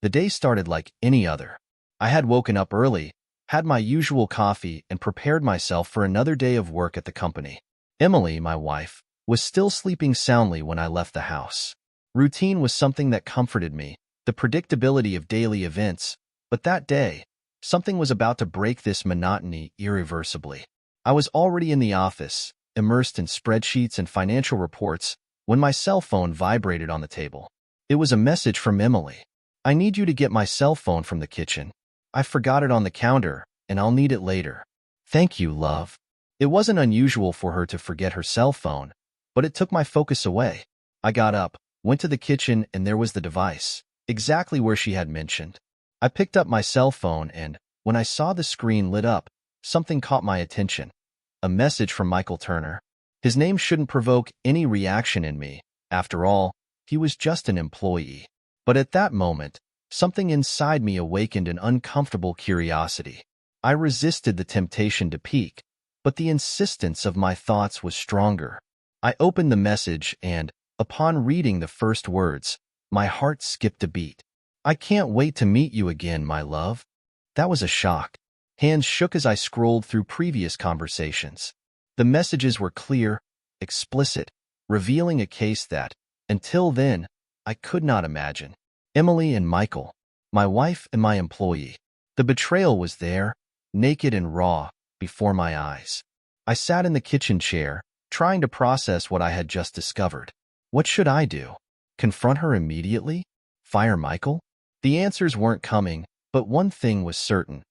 The day started like any other. I had woken up early, had my usual coffee, and prepared myself for another day of work at the company. Emily, my wife, was still sleeping soundly when I left the house. Routine was something that comforted me, the predictability of daily events, but that day, something was about to break this monotony irreversibly. I was already in the office, immersed in spreadsheets and financial reports, when my cell phone vibrated on the table. It was a message from Emily. "I need you to get my cell phone from the kitchen. I forgot it on the counter, and I'll need it later. Thank you, love." It wasn't unusual for her to forget her cell phone, but it took my focus away. I got up, went to the kitchen, and there was the device, exactly where she had mentioned. I picked up my cell phone, and when I saw the screen lit up, something caught my attention. A message from Michael Turner. His name shouldn't provoke any reaction in me. After all, he was just an employee. But at that moment, something inside me awakened an uncomfortable curiosity. I resisted the temptation to peek, but the insistence of my thoughts was stronger. I opened the message and, upon reading the first words, my heart skipped a beat. "I can't wait to meet you again, my love." That was a shock. Hands shook as I scrolled through previous conversations. The messages were clear, explicit, revealing a case that, until then, I could not imagine. Emily and Michael, my wife and my employee. The betrayal was there, naked and raw, before my eyes. I sat in the kitchen chair, trying to process what I had just discovered. What should I do? Confront her immediately? Fire Michael? The answers weren't coming, but one thing was certain.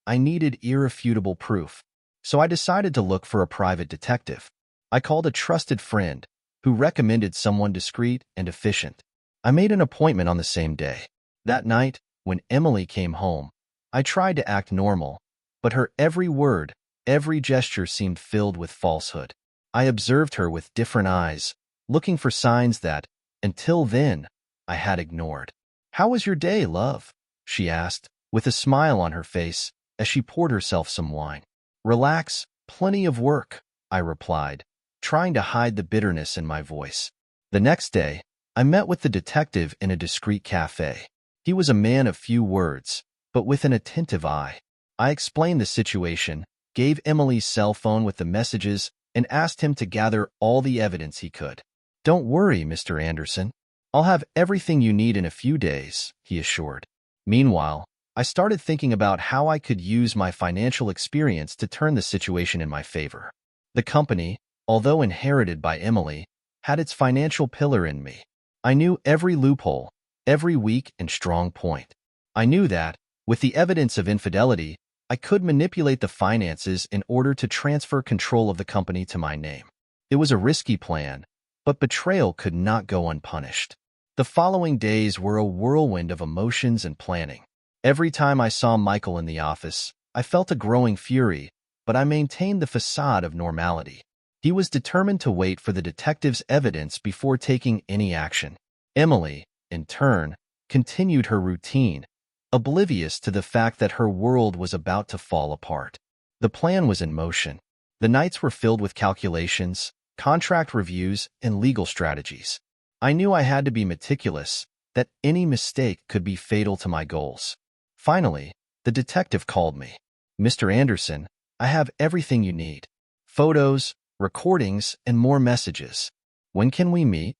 I needed irrefutable proof. So I decided to look for a private detective. I called a trusted friend, who recommended someone discreet and efficient. I made an appointment on the same day. That night, when Emily came home, I tried to act normal, but her every word, every gesture seemed filled with falsehood. I observed her with different eyes, looking for signs that, until then, I had ignored. "How was your day, love?" she asked, with a smile on her face as she poured herself some wine. "Relax, plenty of work," I replied, trying to hide the bitterness in my voice. The next day, I met with the detective in a discreet cafe. He was a man of few words, but with an attentive eye. I explained the situation, gave Emily's cell phone with the messages, and asked him to gather all the evidence he could. "Don't worry, Mr. Anderson. I'll have everything you need in a few days," he assured. Meanwhile, I started thinking about how I could use my financial experience to turn the situation in my favor. The company, although inherited by Emily, had its financial pillar in me. I knew every loophole, every weak and strong point. I knew that, with the evidence of infidelity, I could manipulate the finances in order to transfer control of the company to my name. It was a risky plan, but betrayal could not go unpunished. The following days were a whirlwind of emotions and planning. Every time I saw Michael in the office, I felt a growing fury, but I maintained the facade of normality. He was determined to wait for the detective's evidence before taking any action. Emily, in turn, continued her routine, oblivious to the fact that her world was about to fall apart. The plan was in motion. The nights were filled with calculations, contract reviews, and legal strategies. I knew I had to be meticulous, that any mistake could be fatal to my goals. Finally, the detective called me. "Mr. Anderson, I have everything you need. Photos, recordings, and more messages. When can we meet?"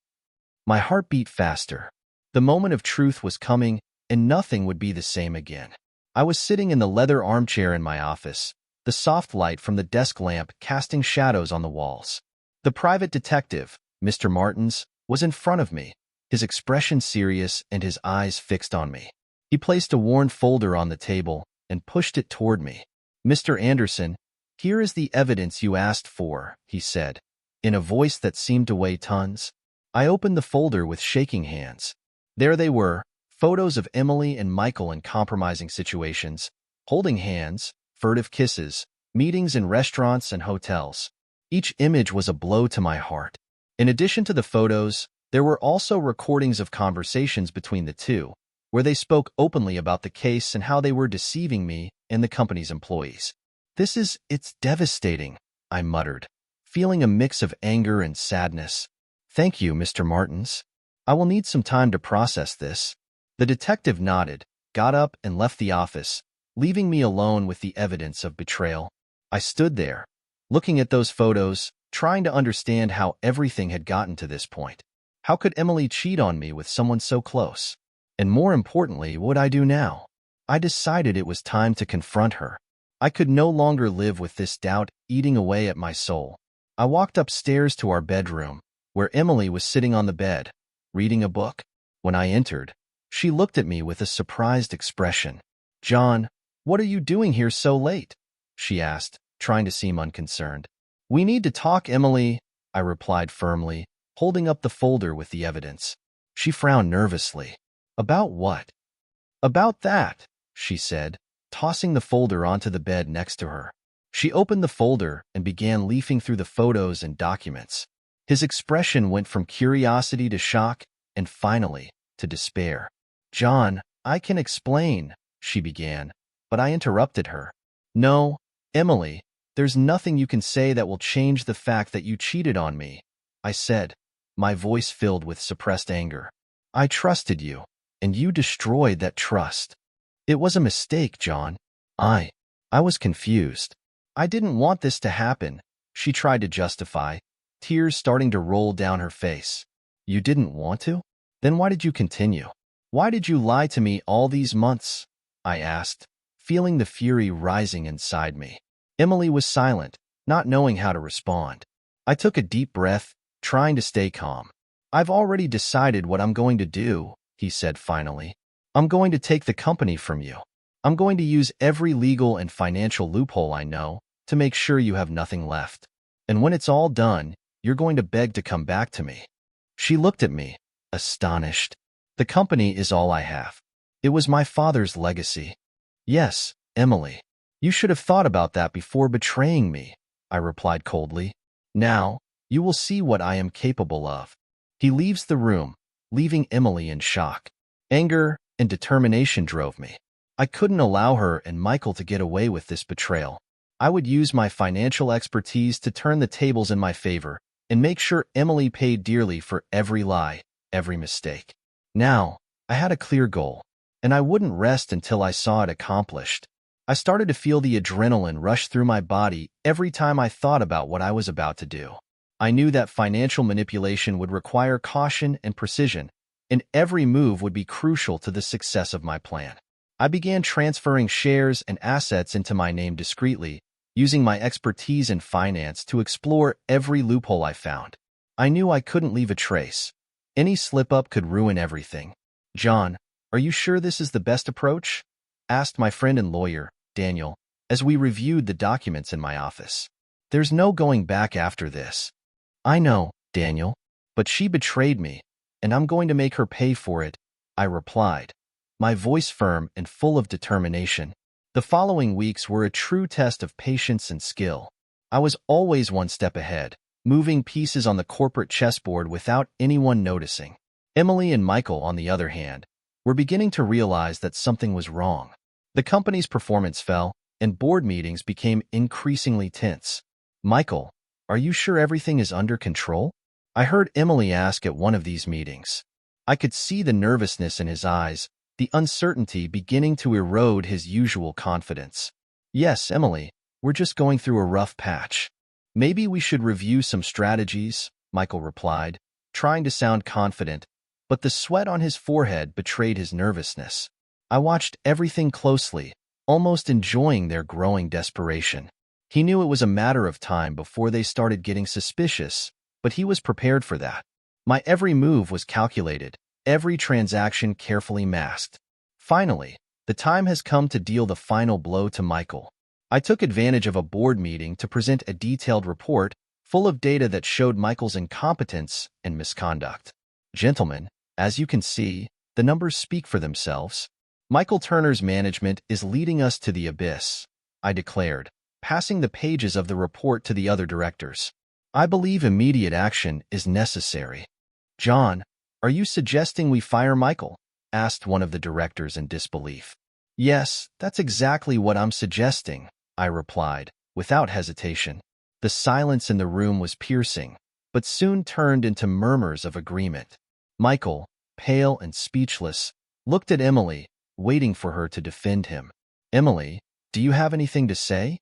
My heart beat faster. The moment of truth was coming, and nothing would be the same again. I was sitting in the leather armchair in my office, the soft light from the desk lamp casting shadows on the walls. The private detective, Mr. Martins, was in front of me, his expression serious and his eyes fixed on me. He placed a worn folder on the table and pushed it toward me. "Mr. Anderson, here is the evidence you asked for," he said, in a voice that seemed to weigh tons. I opened the folder with shaking hands. There they were, photos of Emily and Michael in compromising situations, holding hands, furtive kisses, meetings in restaurants and hotels. Each image was a blow to my heart. In addition to the photos, there were also recordings of conversations between the two, where they spoke openly about the case and how they were deceiving me and the company's employees. It's devastating," I muttered, feeling a mix of anger and sadness. "Thank you, Mr. Martins. I will need some time to process this." The detective nodded, got up, and left the office, leaving me alone with the evidence of betrayal. I stood there, looking at those photos, trying to understand how everything had gotten to this point. How could Emily cheat on me with someone so close? And more importantly, what would I do now? I decided it was time to confront her. I could no longer live with this doubt eating away at my soul. I walked upstairs to our bedroom, where Emily was sitting on the bed, reading a book. When I entered, she looked at me with a surprised expression. "John, what are you doing here so late?" she asked, trying to seem unconcerned. "We need to talk, Emily," I replied firmly, holding up the folder with the evidence. She frowned nervously. "About what?" "About that," she said, tossing the folder onto the bed next to her. She opened the folder and began leafing through the photos and documents. His expression went from curiosity to shock and finally to despair. "John, I can explain," she began, but I interrupted her. "No, Emily, there's nothing you can say that will change the fact that you cheated on me," I said, my voice filled with suppressed anger. "I trusted you, and you destroyed that trust. It was a mistake, John. I was confused. I didn't want this to happen," she tried to justify, tears starting to roll down her face. "You didn't want to? Then why did you continue? Why did you lie to me all these months?" I asked, feeling the fury rising inside me. Emily was silent, not knowing how to respond. I took a deep breath, trying to stay calm. "I've already decided what I'm going to do," he said finally. "I'm going to take the company from you. I'm going to use every legal and financial loophole I know to make sure you have nothing left. And when it's all done, you're going to beg to come back to me." She looked at me, astonished. "The company is all I have. It was my father's legacy." "Yes, Emily. You should have thought about that before betraying me," I replied coldly. "Now, you will see what I am capable of." He leaves the room, leaving Emily in shock. Anger and determination drove me. I couldn't allow her and Michael to get away with this betrayal. I would use my financial expertise to turn the tables in my favor and make sure Emily paid dearly for every lie, every mistake. Now, I had a clear goal, and I wouldn't rest until I saw it accomplished. I started to feel the adrenaline rush through my body every time I thought about what I was about to do. I knew that financial manipulation would require caution and precision, and every move would be crucial to the success of my plan. I began transferring shares and assets into my name discreetly, using my expertise in finance to explore every loophole I found. I knew I couldn't leave a trace. Any slip-up could ruin everything. "John, are you sure this is the best approach?" asked my friend and lawyer, Daniel, as we reviewed the documents in my office. "There's no going back after this." "I know, Daniel, but she betrayed me, and I'm going to make her pay for it," I replied, my voice firm and full of determination. The following weeks were a true test of patience and skill. I was always one step ahead, moving pieces on the corporate chessboard without anyone noticing. Emily and Michael, on the other hand, were beginning to realize that something was wrong. The company's performance fell, and board meetings became increasingly tense. "Michael, are you sure everything is under control?" I heard Emily ask at one of these meetings. I could see the nervousness in his eyes, the uncertainty beginning to erode his usual confidence. "Yes, Emily, we're just going through a rough patch. Maybe we should review some strategies," Michael replied, trying to sound confident, but the sweat on his forehead betrayed his nervousness. I watched everything closely, almost enjoying their growing desperation. He knew it was a matter of time before they started getting suspicious, but he was prepared for that. My every move was calculated, every transaction carefully masked. Finally, the time has come to deal the final blow to Michael. I took advantage of a board meeting to present a detailed report full of data that showed Michael's incompetence and misconduct. "Gentlemen, as you can see, the numbers speak for themselves. Michael Turner's management is leading us to the abyss," I declared, passing the pages of the report to the other directors. "I believe immediate action is necessary." "John, are you suggesting we fire Michael?" asked one of the directors in disbelief. "Yes, that's exactly what I'm suggesting," I replied, without hesitation. The silence in the room was piercing, but soon turned into murmurs of agreement. Michael, pale and speechless, looked at Emily, waiting for her to defend him. Emily, do you have anything to say?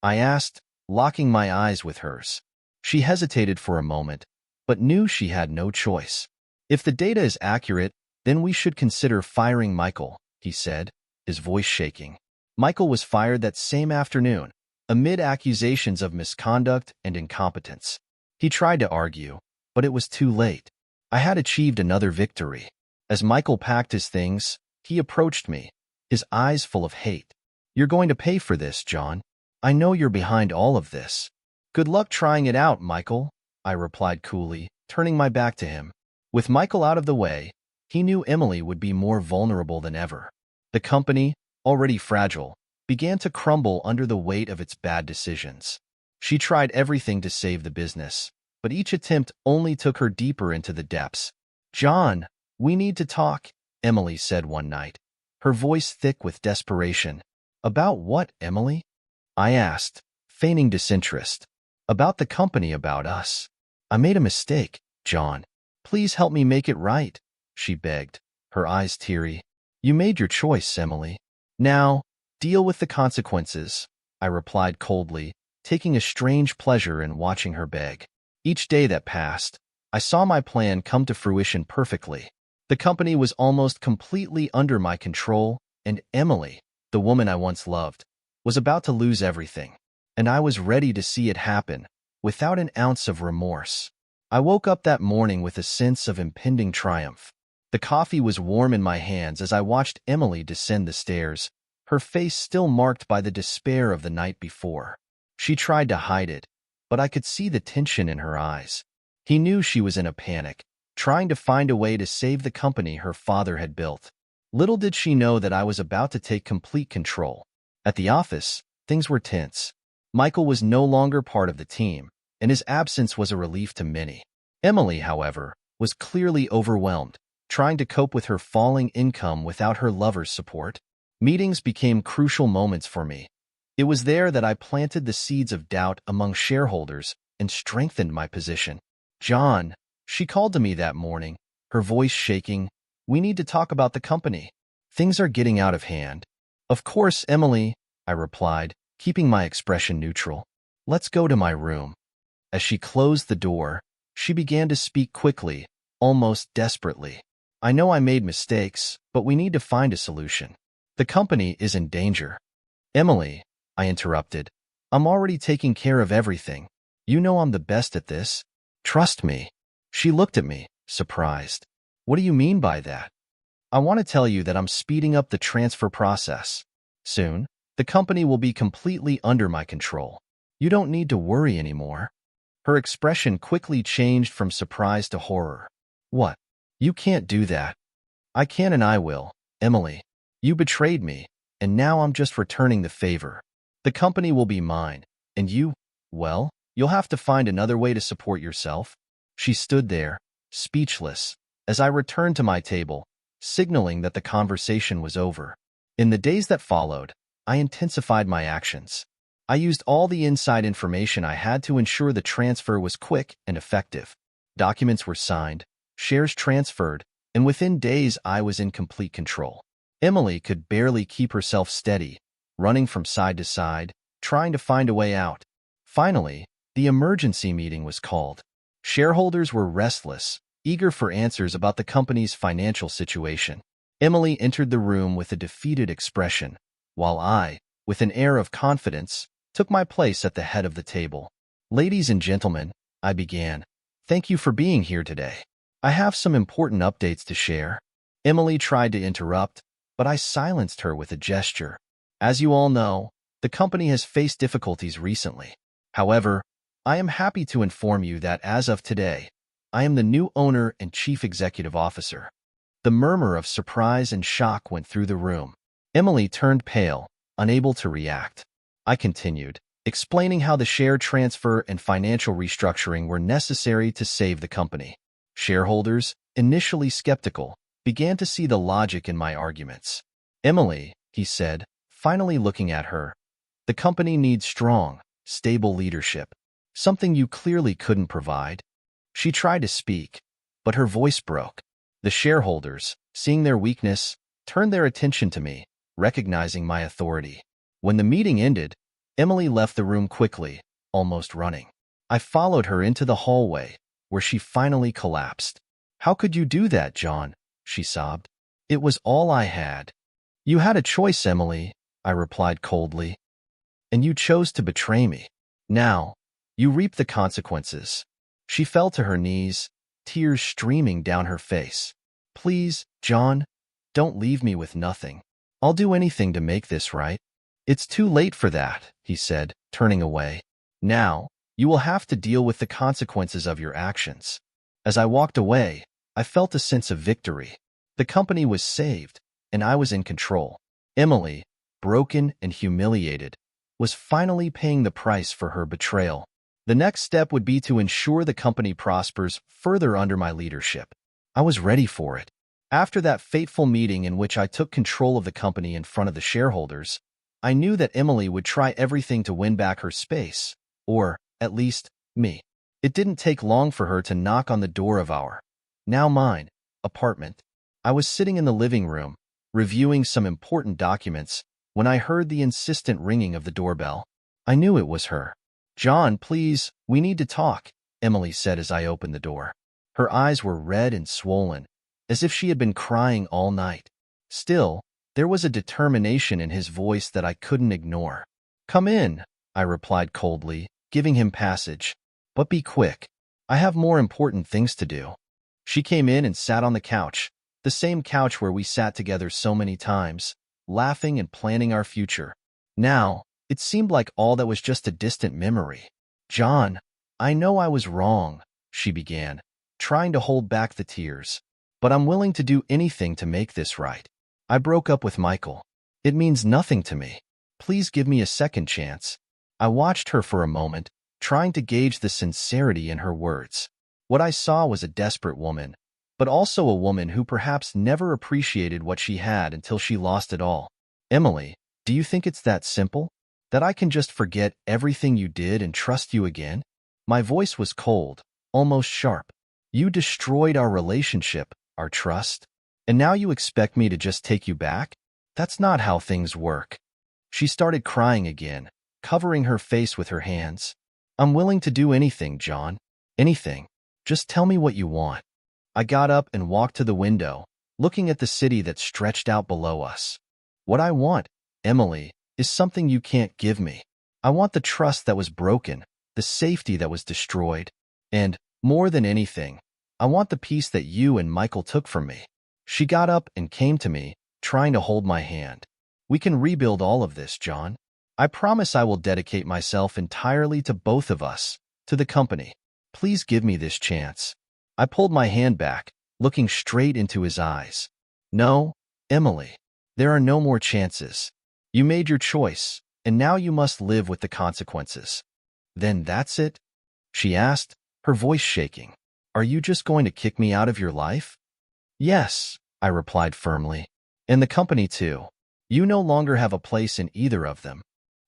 I asked, locking my eyes with hers. She hesitated for a moment, but knew she had no choice. If the data is accurate, then we should consider firing Michael, he said, his voice shaking. Michael was fired that same afternoon, amid accusations of misconduct and incompetence. He tried to argue, but it was too late. I had achieved another victory. As Michael packed his things, he approached me, his eyes full of hate. You're going to pay for this, John. I know you're behind all of this. Good luck trying it out, Michael, I replied coolly, turning my back to him. With Michael out of the way, he knew Emily would be more vulnerable than ever. The company, already fragile, began to crumble under the weight of its bad decisions. She tried everything to save the business, but each attempt only took her deeper into the depths. John, we need to talk, Emily said one night, her voice thick with desperation. About what, Emily? I asked, feigning disinterest. About the company, about us. I made a mistake, John. Please help me make it right, she begged, her eyes teary. You made your choice, Emily. Now, deal with the consequences, I replied coldly, taking a strange pleasure in watching her beg. Each day that passed, I saw my plan come to fruition perfectly. The company was almost completely under my control, and Emily, the woman I once loved, was about to lose everything. And I was ready to see it happen, without an ounce of remorse. I woke up that morning with a sense of impending triumph. The coffee was warm in my hands as I watched Emily descend the stairs, her face still marked by the despair of the night before. She tried to hide it, but I could see the tension in her eyes. He knew she was in a panic, trying to find a way to save the company her father had built. Little did she know that I was about to take complete control. At the office, things were tense. Michael was no longer part of the team, and his absence was a relief to many. Emily, however, was clearly overwhelmed, trying to cope with her falling income without her lover's support. Meetings became crucial moments for me. It was there that I planted the seeds of doubt among shareholders and strengthened my position. John, she called to me that morning, her voice shaking. We need to talk about the company. Things are getting out of hand. Of course, Emily, I replied, keeping my expression neutral. Let's go to my room. As she closed the door, she began to speak quickly, almost desperately. I know I made mistakes, but we need to find a solution. The company is in danger. Emily, I interrupted, I'm already taking care of everything. You know I'm the best at this. Trust me. She looked at me, surprised. What do you mean by that? I want to tell you that I'm speeding up the transfer process. Soon, the company will be completely under my control. You don't need to worry anymore. Her expression quickly changed from surprise to horror. What? You can't do that. I can and I will, Emily. You betrayed me, and now I'm just returning the favor. The company will be mine, and you, well, you'll have to find another way to support yourself. She stood there, speechless, as I returned to my table, signaling that the conversation was over. In the days that followed, I intensified my actions. I used all the inside information I had to ensure the transfer was quick and effective. Documents were signed, shares transferred, and within days I was in complete control. Emily could barely keep herself steady, running from side to side, trying to find a way out. Finally, the emergency meeting was called. Shareholders were restless, eager for answers about the company's financial situation. Emily entered the room with a defeated expression, while I, with an air of confidence, took my place at the head of the table. Ladies and gentlemen, I began, thank you for being here today. I have some important updates to share. Emily tried to interrupt, but I silenced her with a gesture. As you all know, the company has faced difficulties recently. However, I am happy to inform you that as of today, I am the new owner and chief executive officer. The murmur of surprise and shock went through the room. Emily turned pale, unable to react. I continued, explaining how the share transfer and financial restructuring were necessary to save the company. Shareholders, initially skeptical, began to see the logic in my arguments. Emily, he said, finally looking at her, the company needs strong, stable leadership, something you clearly couldn't provide. She tried to speak, but her voice broke. The shareholders, seeing their weakness, turned their attention to me, recognizing my authority. When the meeting ended, Emily left the room quickly, almost running. I followed her into the hallway, where she finally collapsed. "How could you do that, John?" she sobbed. "It was all I had." "You had a choice, Emily," I replied coldly, "and you chose to betray me. Now, you reap the consequences." She fell to her knees, tears streaming down her face. "Please, John, don't leave me with nothing. I'll do anything to make this right." "It's too late for that," he said, turning away. "Now, you will have to deal with the consequences of your actions." As I walked away, I felt a sense of victory. The company was saved, and I was in control. Emily, broken and humiliated, was finally paying the price for her betrayal. The next step would be to ensure the company prospers further under my leadership. I was ready for it. After that fateful meeting in which I took control of the company in front of the shareholders, I knew that Emily would try everything to win back her space, or, at least, me. It didn't take long for her to knock on the door of our, now mine, apartment. I was sitting in the living room, reviewing some important documents, when I heard the insistent ringing of the doorbell. I knew it was her. "John, please, we need to talk," Emily said as I opened the door. Her eyes were red and swollen, as if she had been crying all night. Still, there was a determination in his voice that I couldn't ignore. "Come in," I replied coldly, giving him passage. "But be quick. I have more important things to do." She came in and sat on the couch, the same couch where we sat together so many times, laughing and planning our future. Now, it seemed like all that was just a distant memory. "John, I know I was wrong," she began, trying to hold back the tears. "But I'm willing to do anything to make this right. I broke up with Michael. It means nothing to me. Please give me a second chance." I watched her for a moment, trying to gauge the sincerity in her words. What I saw was a desperate woman, but also a woman who perhaps never appreciated what she had until she lost it all. "Emily, do you think it's that simple? That I can just forget everything you did and trust you again?" My voice was cold, almost sharp. "You destroyed our relationship, our trust, and now you expect me to just take you back? That's not how things work." She started crying again, covering her face with her hands. "I'm willing to do anything, John. Anything. Just tell me what you want." I got up and walked to the window, looking at the city that stretched out below us. "What I want, Emily, is something you can't give me. I want the trust that was broken, the safety that was destroyed, and, more than anything, I want the peace that you and Michael took from me." She got up and came to me, trying to hold my hand. "We can rebuild all of this, John. I promise I will dedicate myself entirely to both of us, to the company. Please give me this chance." I pulled my hand back, looking straight into his eyes. "No, Emily, there are no more chances. You made your choice, and now you must live with the consequences." "Then that's it?" she asked, her voice shaking. "Are you just going to kick me out of your life?" "Yes," I replied firmly. "And the company too. You no longer have a place in either of them."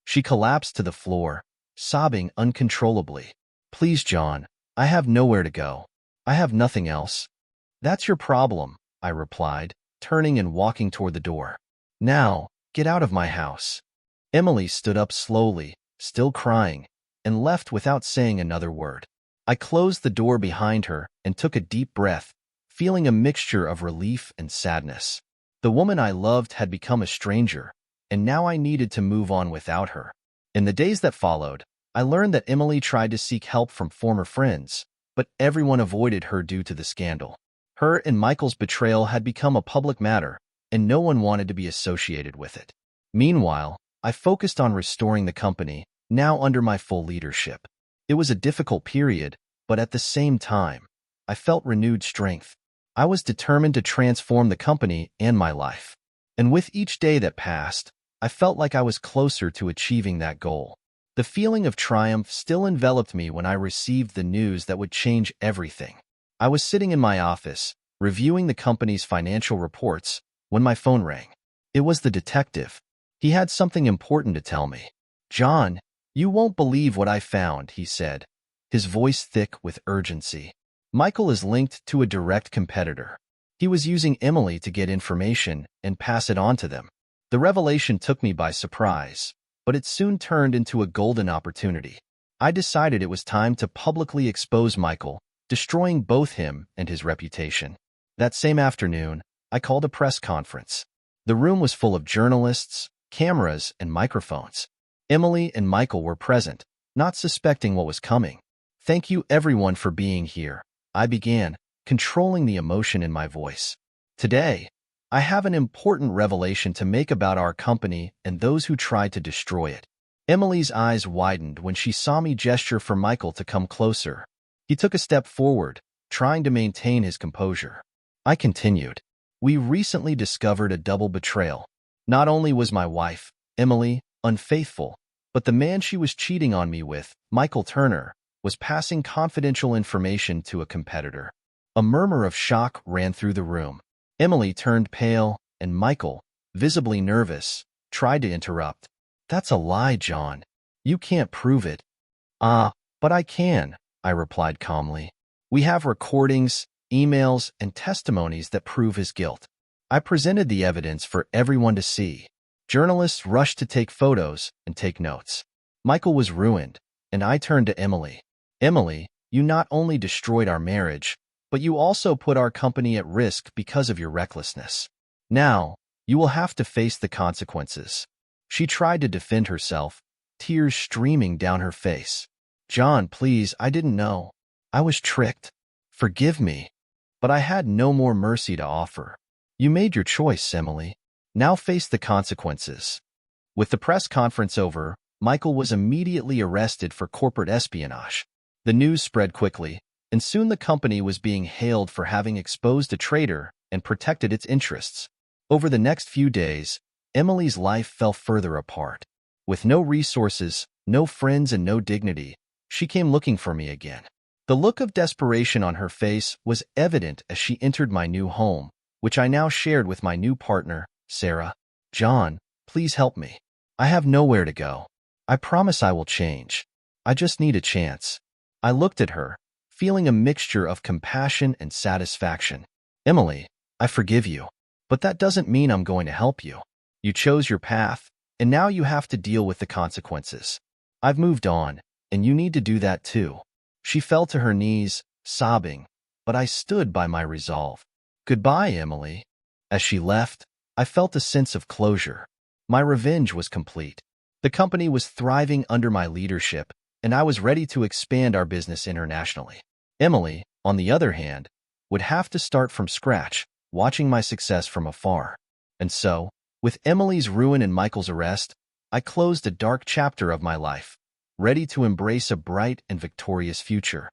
She collapsed to the floor, sobbing uncontrollably. "Please, John, I have nowhere to go. I have nothing else." "That's your problem," I replied, turning and walking toward the door. "Now, get out of my house." Emily stood up slowly, still crying, and left without saying another word. I closed the door behind her and took a deep breath, feeling a mixture of relief and sadness. The woman I loved had become a stranger, and now I needed to move on without her. In the days that followed, I learned that Emily tried to seek help from former friends, but everyone avoided her due to the scandal. Her and Michael's betrayal had become a public matter, and no one wanted to be associated with it. Meanwhile, I focused on restoring the company, now under my full leadership. It was a difficult period, but at the same time, I felt renewed strength. I was determined to transform the company and my life. And with each day that passed, I felt like I was closer to achieving that goal. The feeling of triumph still enveloped me when I received the news that would change everything. I was sitting in my office, reviewing the company's financial reports, when my phone rang. It was the detective. He had something important to tell me. "John, you won't believe what I found," he said, his voice thick with urgency. "Michael is linked to a direct competitor." He was using Emily to get information and pass it on to them. The revelation took me by surprise, but it soon turned into a golden opportunity. I decided it was time to publicly expose Michael, destroying both him and his reputation. That same afternoon, I called a press conference. The room was full of journalists, cameras, and microphones. Emily and Michael were present, not suspecting what was coming. "Thank you everyone for being here," I began, controlling the emotion in my voice. "Today, I have an important revelation to make about our company and those who tried to destroy it." Emily's eyes widened when she saw me gesture for Michael to come closer. He took a step forward, trying to maintain his composure. I continued. "We recently discovered a double betrayal. Not only was my wife, Emily, unfaithful, but the man she was cheating on me with, Michael Turner, was passing confidential information to a competitor." A murmur of shock ran through the room. Emily turned pale, and Michael, visibly nervous, tried to interrupt. "That's a lie, John. You can't prove it." "Ah, but I can," I replied calmly. "We have recordings, emails, and testimonies that prove his guilt." I presented the evidence for everyone to see. Journalists rushed to take photos and take notes. Michael was ruined, and I turned to Emily. "Emily, you not only destroyed our marriage, but you also put our company at risk because of your recklessness. Now, you will have to face the consequences." She tried to defend herself, tears streaming down her face. "John, please, I didn't know. I was tricked. Forgive me." But I had no more mercy to offer. "You made your choice, Emily. Now face the consequences." With the press conference over, Michael was immediately arrested for corporate espionage. The news spread quickly, and soon the company was being hailed for having exposed a traitor and protected its interests. Over the next few days, Emily's life fell further apart. With no resources, no friends, and no dignity, she came looking for me again. The look of desperation on her face was evident as she entered my new home, which I now shared with my new partner, Sarah. "John, please help me. I have nowhere to go. I promise I will change. I just need a chance." I looked at her, feeling a mixture of compassion and satisfaction. "Emily, I forgive you. But that doesn't mean I'm going to help you. You chose your path, and now you have to deal with the consequences. I've moved on, and you need to do that too." She fell to her knees, sobbing, but I stood by my resolve. "Goodbye, Emily." As she left, I felt a sense of closure. My revenge was complete. The company was thriving under my leadership, and I was ready to expand our business internationally. Emily, on the other hand, would have to start from scratch, watching my success from afar. And so, with Emily's ruin and Michael's arrest, I closed a dark chapter of my life, ready to embrace a bright and victorious future.